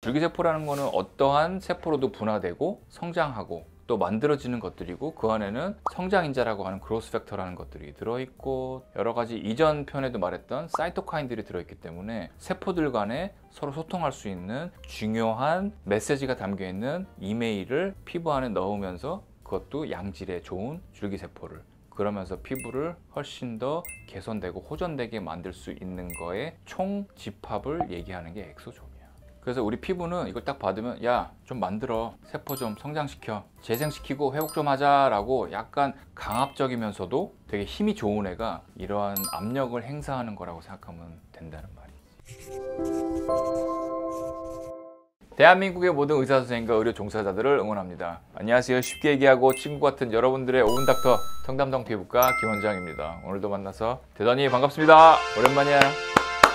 줄기세포라는 거는 어떠한 세포로도 분화되고 성장하고 또 만들어지는 것들이고, 그 안에는 성장인자라고 하는 그로스 팩터라는 것들이 들어있고, 여러 가지 이전 편에도 말했던 사이토카인들이 들어있기 때문에 세포들 간에 서로 소통할 수 있는 중요한 메시지가 담겨있는 이메일을 피부 안에 넣으면서, 그것도 양질의 좋은 줄기세포를, 그러면서 피부를 훨씬 더 개선되고 호전되게 만들 수 있는 거의 총 집합을 얘기하는 게 엑소솜이야. 그래서 우리 피부는 이걸 딱 받으면 야, 좀 만들어, 세포 좀 성장시켜, 재생시키고 회복 좀 하자 라고 약간 강압적이면서도 되게 힘이 좋은 애가 이러한 압력을 행사하는 거라고 생각하면 된다는 말이지. 대한민국의 모든 의사 선생님과 의료 종사자들을 응원합니다. 안녕하세요. 쉽게 얘기하고 친구 같은 여러분들의 5분 닥터 청담동 피부과 김원장입니다. 오늘도 만나서 대단히 반갑습니다. 오랜만이야.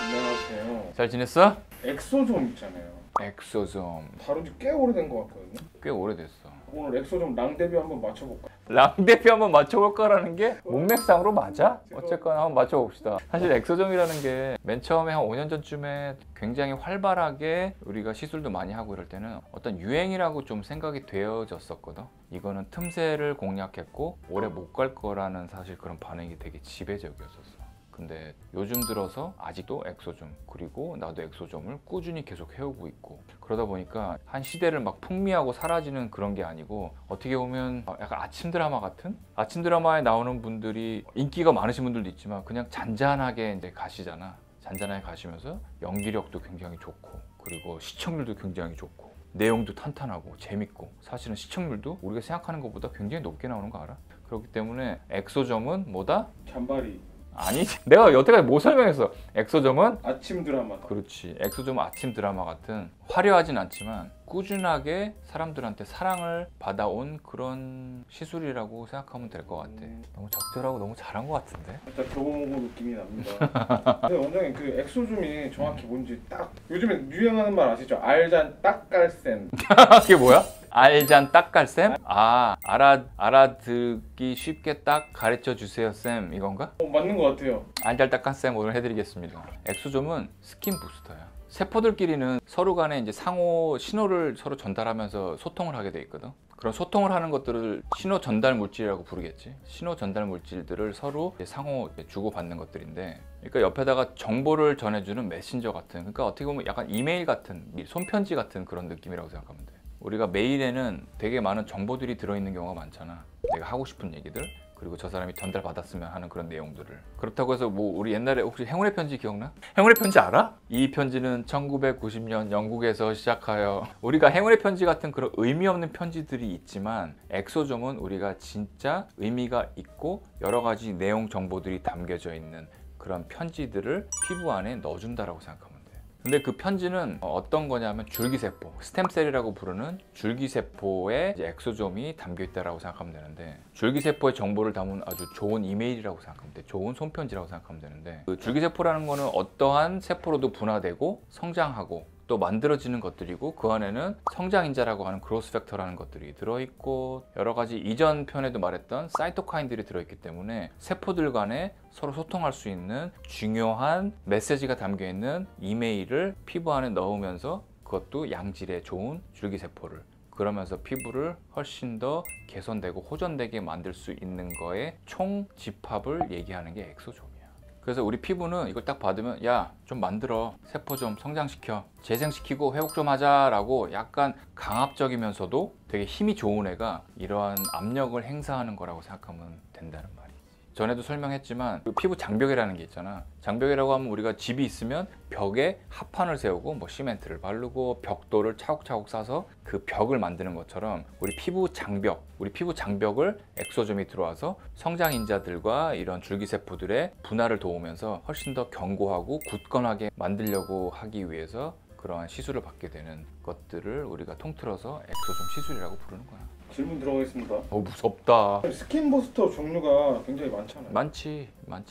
안녕하세요. 잘 지냈어? 엑소솜 있잖아요. 엑소솜 다룬 지 꽤 오래된 것 같거든요. 꽤 오래됐어. 오늘 엑소솜 랑데뷔 한번 맞춰볼까요? 랑데뷔 한번 맞춰볼까라는 게 문맥상으로 맞아? 어쨌거나 한번 맞춰봅시다. 사실 엑소솜이라는 게 맨 처음에 한 5년 전쯤에 굉장히 활발하게 우리가 시술도 많이 하고 이럴 때는 어떤 유행이라고 좀 생각이 되어졌었거든. 이거는 틈새를 공략했고 오래 못 갈 거라는 사실 그런 반응이 되게 지배적이었었어. 근데 요즘 들어서 아직도 엑소솜, 그리고 나도 엑소솜을 꾸준히 계속 해오고 있고, 그러다 보니까 한 시대를 막 풍미하고 사라지는 그런 게 아니고, 어떻게 보면 약간 아침 드라마 같은? 아침 드라마에 나오는 분들이 인기가 많으신 분들도 있지만 그냥 잔잔하게 이제 가시잖아. 잔잔하게 가시면서 연기력도 굉장히 좋고, 그리고 시청률도 굉장히 좋고, 내용도 탄탄하고 재밌고, 사실은 시청률도 우리가 생각하는 것보다 굉장히 높게 나오는 거 알아? 그렇기 때문에 엑소솜은 뭐다? 잔바리. 아니지, 내가 여태까지 못 설명했어. 엑소솜은 아침 드라마다. 그렇지, 엑소솜은 아침 드라마 같은 화려하진 않지만 꾸준하게 사람들한테 사랑을 받아온 그런 시술이라고 생각하면 될 것 같아. 너무 적절하고 너무 잘한 것 같은데? 일단 교보모고 느낌이 납니다. 근데 원장님, 그 엑소솜이 정확히 뭔지 딱 요즘에 유행하는 말 아시죠? 알잔 딱깔센. 그게 뭐야? 알잔 딱갈쌤? 아, 알아듣기 쉽게 딱 가르쳐 주세요 쌤, 이건가? 맞는 것 같아요. 알잘 딱갈쌤 오늘 해드리겠습니다. 엑소솜은 스킨 부스터야. 세포들끼리는 서로 간에 이제 상호 신호를 서로 전달하면서 소통을 하게 돼 있거든. 그런 소통을 하는 것들을 신호 전달 물질이라고 부르겠지. 신호 전달 물질들을 서로 상호 주고받는 것들인데, 그러니까 옆에다가 정보를 전해주는 메신저 같은, 그러니까 어떻게 보면 약간 이메일 같은, 손편지 같은 그런 느낌이라고 생각하면 돼. 우리가 메일에는 되게 많은 정보들이 들어있는 경우가 많잖아. 내가 하고 싶은 얘기들, 그리고 저 사람이 전달받았으면 하는 그런 내용들을. 그렇다고 해서 뭐 우리 옛날에 혹시 행운의 편지 기억나? 행운의 편지 알아? 이 편지는 1990년 영국에서 시작하여, 우리가 행운의 편지 같은 그런 의미 없는 편지들이 있지만, 엑소솜은 우리가 진짜 의미가 있고 여러 가지 내용 정보들이 담겨져 있는 그런 편지들을 피부 안에 넣어준다라고 생각합니다. 근데 그 편지는 어떤 거냐면 줄기세포, 스템셀이라고 부르는 줄기세포에 이제 엑소솜이 담겨있다고 생각하면 되는데, 줄기세포의 정보를 담은 아주 좋은 이메일이라고 생각하면 돼. 좋은 손편지라고 생각하면 되는데, 그 줄기세포라는 거는 어떠한 세포로도 분화되고 성장하고 또 만들어지는 것들이고, 그 안에는 성장인자라고 하는 그로스 팩터라는 것들이 들어있고, 여러 가지 이전 편에도 말했던 사이토카인들이 들어있기 때문에 세포들 간에 서로 소통할 수 있는 중요한 메시지가 담겨있는 이메일을 피부 안에 넣으면서, 그것도 양질의 좋은 줄기세포를, 그러면서 피부를 훨씬 더 개선되고 호전되게 만들 수 있는 거의 총 집합을 얘기하는 게 엑소솜이야. 그래서 우리 피부는 이걸 딱 받으면 야, 좀 만들어, 세포 좀 성장시켜, 재생시키고 회복 좀 하자 라고 약간 강압적이면서도 되게 힘이 좋은 애가 이러한 압력을 행사하는 거라고 생각하면 된다는 말이지. 전에도 설명했지만 그 피부 장벽이라는 게 있잖아. 장벽이라고 하면 우리가 집이 있으면 벽에 합판을 세우고 뭐 시멘트를 바르고 벽돌을 차곡차곡 싸서 그 벽을 만드는 것처럼, 우리 피부 장벽을 엑소솜이 들어와서 성장인자들과 이런 줄기세포들의 분할을 도우면서 훨씬 더 견고하고 굳건하게 만들려고 하기 위해서 그러한 시술을 받게 되는 것들을 우리가 통틀어서 엑소솜 시술이라고 부르는 거야. 질문 들어가겠습니다. 무섭다. 스킨 부스터 종류가 굉장히 많잖아요. 많지.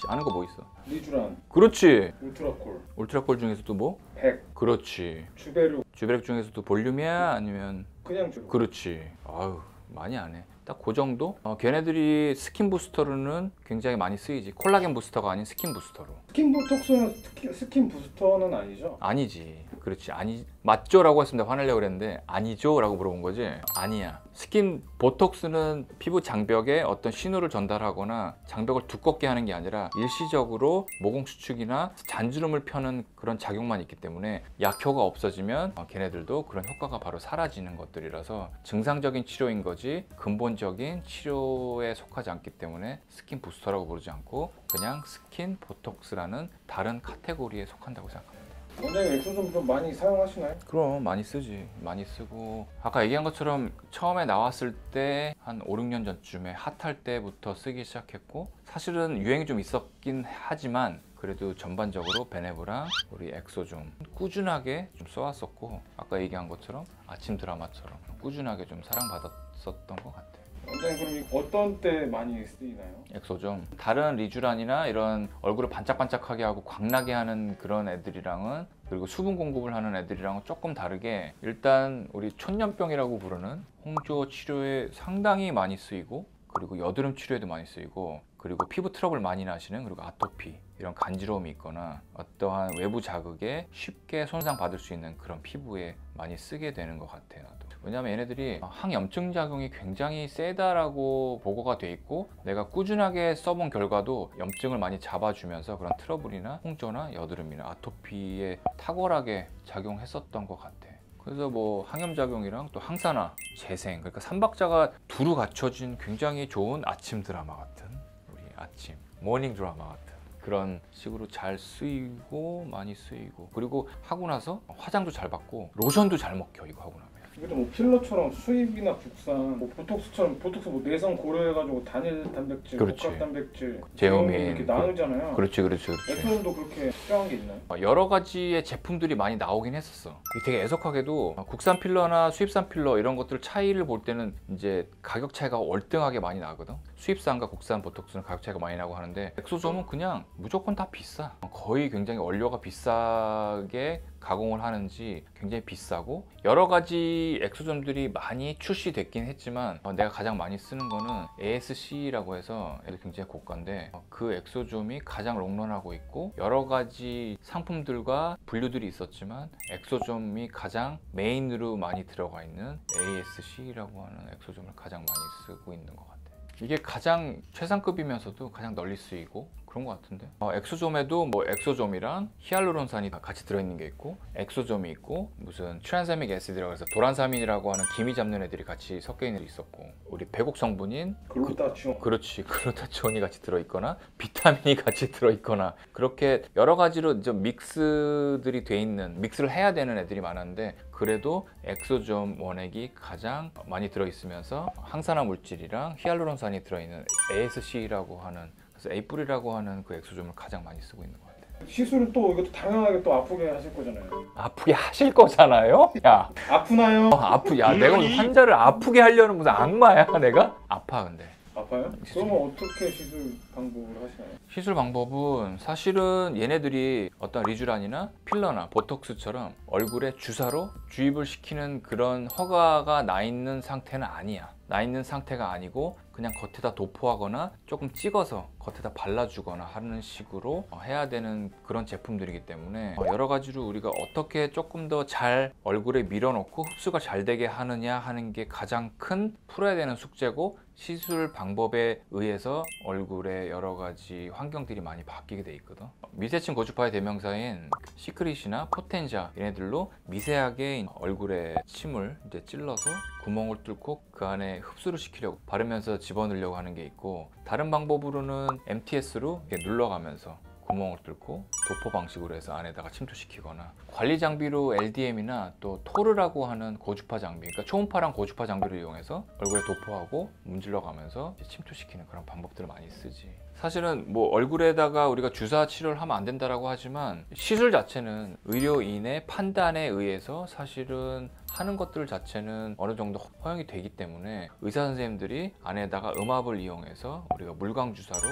아는 거 뭐 있어? 리쥬란, 그렇지. 울트라콜, 울트라콜 중에서도 뭐? 백, 그렇지. 주베르. 주베렉 중에서도 볼륨이야? 아니면? 그냥 주. 그렇지. 아유, 많이 안 해. 딱 그 정도? 걔네들이 스킨 부스터로는 굉장히 많이 쓰이지. 콜라겐 부스터가 아닌 스킨 부스터로. 스킨 보톡스는 스킨 부스터는 아니죠? 아니지. 그렇지. 아니, 맞죠라고 했습니다. 화내려고 그랬는데 아니죠? 라고 물어본 거지. 아니야. 스킨 보톡스는 피부 장벽에 어떤 신호를 전달하거나 장벽을 두껍게 하는 게 아니라 일시적으로 모공 수축이나 잔주름을 펴는 그런 작용만 있기 때문에 약효가 없어지면 걔네들도 그런 효과가 바로 사라지는 것들이라서 증상적인 치료인 거지 근본적인 치료에 속하지 않기 때문에 스킨 부스터라고 부르지 않고 그냥 스킨 보톡스라는 다른 카테고리에 속한다고 생각합니다. 원장님 엑소좀 좀 많이 사용하시나요? 그럼 많이 쓰지. 많이 쓰고 아까 얘기한 것처럼 처음에 나왔을 때 한 5, 6년 전쯤에 핫할 때부터 쓰기 시작했고 사실은 유행이 좀 있었긴 하지만 그래도 전반적으로 베네브랑 우리 엑소좀 꾸준하게 좀 써왔었고 아까 얘기한 것처럼 아침 드라마처럼 꾸준하게 좀 사랑받았었던 것 같아요. 원장님 그럼 어떤 때 많이 쓰이나요? 엑소좀 다른 리쥬란이나 이런 얼굴을 반짝반짝하게 하고 광나게 하는 그런 애들이랑은 그리고 수분 공급을 하는 애들이랑은 조금 다르게 일단 우리 촌년병이라고 부르는 홍조 치료에 상당히 많이 쓰이고 그리고 여드름 치료에도 많이 쓰이고 그리고 피부 트러블 많이 나시는 그리고 아토피 이런 간지러움이 있거나 어떠한 외부 자극에 쉽게 손상받을 수 있는 그런 피부에 많이 쓰게 되는 것 같아요. 왜냐하면 얘네들이 항염증 작용이 굉장히 세다라고 보고가 돼 있고 내가 꾸준하게 써본 결과도 염증을 많이 잡아주면서 그런 트러블이나 홍조나 여드름이나 아토피에 탁월하게 작용했었던 것 같아. 그래서 뭐 항염작용이랑 또 항산화, 재생 그러니까 삼박자가 두루 갖춰진 굉장히 좋은 아침 드라마 같은 우리 아침 모닝 드라마 같은 그런 식으로 잘 쓰이고 많이 쓰이고 그리고 하고 나서 화장도 잘 받고 로션도 잘 먹혀 이거 하고 나면. 이것도 뭐 필러처럼 수입이나 국산, 뭐 보톡스처럼 보톡스 뭐 내성 고려해가지고 단일 단백질, 그렇지. 복합 단백질, 제어민 이렇게 나누잖아요. 그렇지. 엑소좀도 그렇게 필요한 게 있나요? 여러 가지의 제품들이 많이 나오긴 했었어. 이게 되게 애석하게도 국산 필러나 수입산 필러 이런 것들 차이를 볼 때는 이제 가격 차이가 월등하게 많이 나거든. 수입산과 국산 보톡스는 가격 차이가 많이 나고 하는데 엑소좀은 그냥 무조건 다 비싸. 거의 굉장히 원료가 비싸게 가공을 하는지 굉장히 비싸고 여러 가지 엑소점들이 많이 출시됐긴 했지만 내가 가장 많이 쓰는 거는 ASC라고 해서 굉장히 고가인데 그 엑소점이 가장 롱런하고 있고 여러 가지 상품들과 분류들이 있었지만 엑소점이 가장 메인으로 많이 들어가 있는 ASC라고 하는 엑소점을 가장 많이 쓰고 있는 것 같아요. 이게 가장 최상급이면서도 가장 널리 쓰이고 그런 것 같은데 엑소점에도 뭐 엑소점이랑 히알루론산이 같이 들어있는 게 있고 엑소점이 있고 무슨 트랜사믹 애시드라고 해서 도란사민이라고 하는 기미 잡는 애들이 같이 섞여 있는 게 있었고 우리 배곡 성분인 글루타치온. 그렇지 글루타치온이 같이 들어있거나 비타민이 같이 들어있거나 그렇게 여러 가지로 좀 믹스들이 돼 있는 믹스를 해야 되는 애들이 많았는데 그래도 엑소점 원액이 가장 많이 들어있으면서 항산화 물질이랑 히알루론산이 들어있는 ASC라고 하는 그래서 에이뿔이라고 하는 그 엑소점을 가장 많이 쓰고 있는 것 같아요. 시술을 또 이것도 당연하게 또 아프게 하실 거잖아요. 아프게 하실 거잖아요? 야, 아프나요? 야, 내가 무슨 환자를 아프게 하려는 무슨 악마야, 내가? 아파, 근데. 아파요? 그러면 어떻게 시술 방법을 하시나요? 시술 방법은 사실은 얘네들이 어떤 리쥬란이나 필러나 보톡스처럼 얼굴에 주사로 주입을 시키는 그런 허가가 나 있는 상태는 아니야. 나 있는 상태가 아니고 그냥 겉에다 도포하거나 조금 찍어서 겉에다 발라주거나 하는 식으로 해야 되는 그런 제품들이기 때문에 여러 가지로 우리가 어떻게 조금 더 잘 얼굴에 밀어넣고 흡수가 잘 되게 하느냐 하는 게 가장 큰 풀어야 되는 숙제고 시술 방법에 의해서 얼굴에 여러 가지 환경들이 많이 바뀌게 돼 있거든. 미세층 고주파의 대명사인 시크릿이나 포텐자 얘네들로 미세하게 얼굴에 침을 이제 찔러서 구멍을 뚫고 그 안에 흡수를 시키려고 바르면서 집어넣으려고 하는 게 있고 다른 방법으로는 MTS로 이렇게 눌러가면서 구멍을 뚫고 도포 방식으로 해서 안에다가 침투시키거나 관리 장비로 LDM이나 또 토르라고 하는 고주파 장비 그러니까 초음파랑 고주파 장비를 이용해서 얼굴에 도포하고 문질러 가면서 침투시키는 그런 방법들을 많이 쓰지. 사실은 뭐 얼굴에다가 우리가 주사 치료를 하면 안 된다라고 하지만 시술 자체는 의료인의 판단에 의해서 사실은 하는 것들 자체는 어느 정도 허용이 되기 때문에 의사 선생님들이 안에다가 음압을 이용해서 우리가 물광 주사로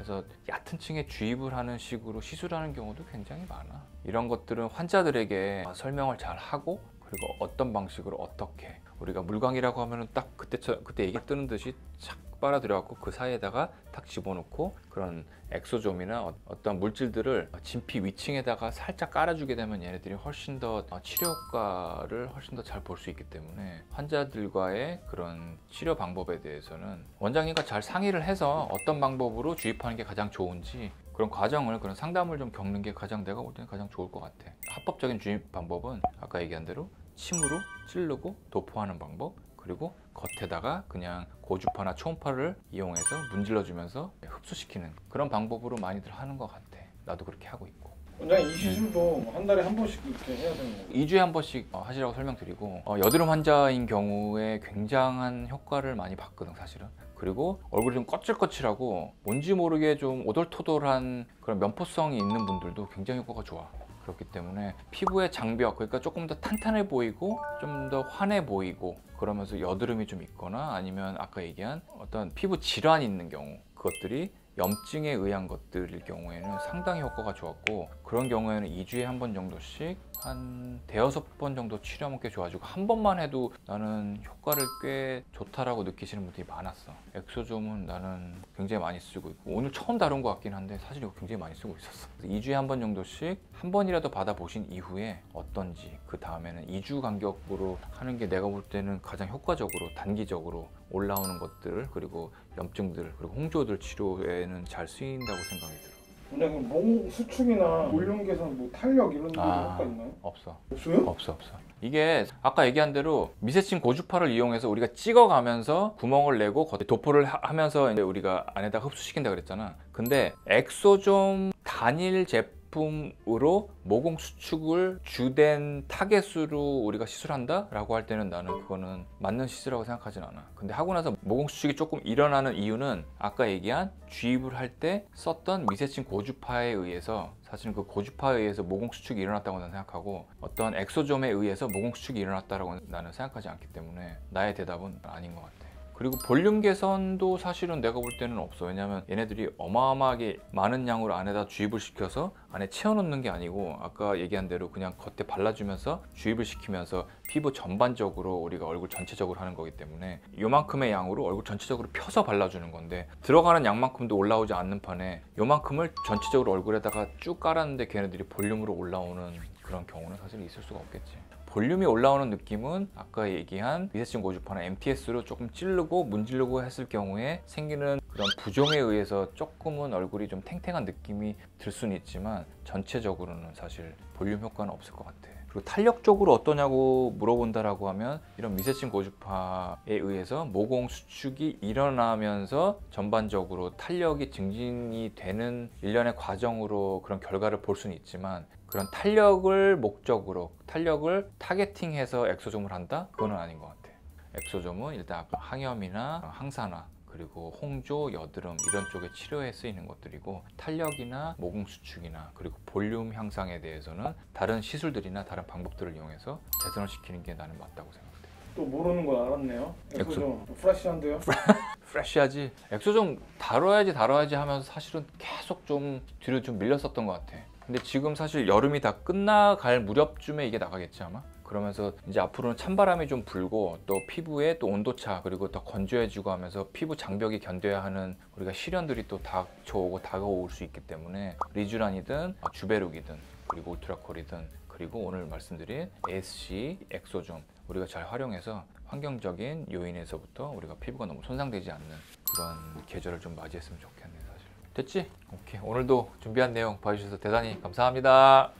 해서 얕은 층에 주입을 하는 식으로 시술하는 경우도 굉장히 많아. 이런 것들은 환자들에게 설명을 잘 하고 그리고 어떤 방식으로 어떻게 우리가 물광이라고 하면은 딱 그때 얘기 뜨는 듯이 착 빨아들여갖고 그 사이에다가 탁 집어넣고 그런 엑소좀이나 어떤 물질들을 진피 위층에다가 살짝 깔아주게 되면 얘네들이 훨씬 더 치료 효과를 훨씬 더 잘 볼 수 있기 때문에 환자들과의 그런 치료 방법에 대해서는 원장님과 잘 상의를 해서 어떤 방법으로 주입하는 게 가장 좋은지 그런 과정을 그런 상담을 좀 겪는 게 가장 내가 볼 때는 가장 좋을 것 같아. 합법적인 주입 방법은 아까 얘기한 대로 침으로 찌르고 도포하는 방법, 그리고 겉에다가 그냥 고주파나 초음파를 이용해서 문질러주면서 흡수시키는 그런 방법으로 많이들 하는 것 같아. 나도 그렇게 하고 있고. 원장님 이 시술도 한 달에 한 번씩 이렇게 해야 되는 거예요? 2주에 한 번씩 하시라고 설명드리고 여드름 환자인 경우에 굉장한 효과를 많이 봤거든 사실은. 그리고 얼굴이 좀 거칠거칠하고 뭔지 모르게 좀 오돌토돌한 그런 면포성이 있는 분들도 굉장히 효과가 좋아. 그렇기 때문에 피부의 장벽, 그러니까 조금 더 탄탄해 보이고 좀 더 환해 보이고 그러면서 여드름이 좀 있거나 아니면 아까 얘기한 어떤 피부 질환이 있는 경우 그것들이 염증에 의한 것들일 경우에는 상당히 효과가 좋았고 그런 경우에는 2주에 한 번 정도씩 한 대여섯 번 정도 치료하면 꽤 좋아지고 한 번만 해도 나는 효과를 꽤 좋다라고 느끼시는 분들이 많았어. 엑소좀은 나는 굉장히 많이 쓰고 있고 오늘 처음 다룬 것 같긴 한데 사실 이거 굉장히 많이 쓰고 있었어. 2주에 한 번 정도씩 한 번이라도 받아보신 이후에 어떤지 그 다음에는 2주 간격으로 하는 게 내가 볼 때는 가장 효과적으로 단기적으로 올라오는 것들 그리고 염증들 그리고 홍조들 치료에는 잘 쓰인다고 생각이 들어. 원장님 목 수축이나 볼륨 개선, 뭐 탄력 이런 데 효과 있나요? 없어. 없어요? 없어. 이게 아까 얘기한 대로 미세침 고주파를 이용해서 우리가 찍어가면서 구멍을 내고 겉에 도포를 하면서 이제 우리가 안에다 흡수시킨다 그랬잖아. 근데 엑소좀 단일 제품으로 모공 수축을 주된 타겟으로 우리가 시술한다? 라고 할 때는 나는 그거는 맞는 시술이라고 생각하진 않아. 근데 하고 나서 모공 수축이 조금 일어나는 이유는 아까 얘기한 주입을 할 때 썼던 미세침 고주파에 의해서 사실은 그 고주파에 의해서 모공 수축이 일어났다고 나는 생각하고 어떤 엑소점에 의해서 모공 수축이 일어났다고 나는 생각하지 않기 때문에 나의 대답은 아닌 것 같아. 그리고 볼륨 개선도 사실은 내가 볼 때는 없어. 왜냐면 얘네들이 어마어마하게 많은 양으로 안에다 주입을 시켜서 안에 채워넣는 게 아니고 아까 얘기한 대로 그냥 겉에 발라주면서 주입을 시키면서 피부 전반적으로 우리가 얼굴 전체적으로 하는 거기 때문에 요만큼의 양으로 얼굴 전체적으로 펴서 발라주는 건데 들어가는 양만큼도 올라오지 않는 판에 요만큼을 전체적으로 얼굴에다가 쭉 깔았는데 걔네들이 볼륨으로 올라오는 그런 경우는 사실 있을 수가 없겠지. 볼륨이 올라오는 느낌은 아까 얘기한 미세침 고주파나 MTS로 조금 찌르고 문지르고 했을 경우에 생기는 그런 부종에 의해서 조금은 얼굴이 좀 탱탱한 느낌이 들 수는 있지만 전체적으로는 사실 볼륨 효과는 없을 것 같아. 그리고 탄력적으로 어떠냐고 물어본다라고 하면 이런 미세침 고주파에 의해서 모공 수축이 일어나면서 전반적으로 탄력이 증진이 되는 일련의 과정으로 그런 결과를 볼 수는 있지만 그런 탄력을 목적으로 탄력을 타겟팅해서 엑소좀을 한다? 그거는 아닌 것 같아. 엑소좀은 일단 항염이나 항산화 그리고 홍조, 여드름 이런 쪽에 치료에 쓰이는 것들이고 탄력이나 모공 수축이나 그리고 볼륨 향상에 대해서는 다른 시술들이나 다른 방법들을 이용해서 개선을 시키는 게 나는 맞다고 생각해. 또 모르는 거 알았네요. 엑소좀 프레시한데요? 프레시하지. 엑소좀 다뤄야지 하면서 사실은 계속 좀 뒤로 좀 밀렸었던 것 같아. 근데 지금 사실 여름이 다 끝나갈 무렵쯤에 이게 나가겠지 아마? 그러면서 이제 앞으로는 찬바람이 좀 불고 또 피부에 또 온도차 그리고 더 건조해지고 하면서 피부 장벽이 견뎌야 하는 우리가 시련들이 또 닥쳐오고 다가올 수 있기 때문에 리쥬란이든 주베룩이든 그리고 울트라콜이든 그리고 오늘 말씀드린 ASC 엑소좀 우리가 잘 활용해서 환경적인 요인에서부터 우리가 피부가 너무 손상되지 않는 그런 계절을 좀 맞이했으면 좋겠네. 됐지? 오케이. 오늘도 준비한 내용 봐주셔서 대단히 감사합니다.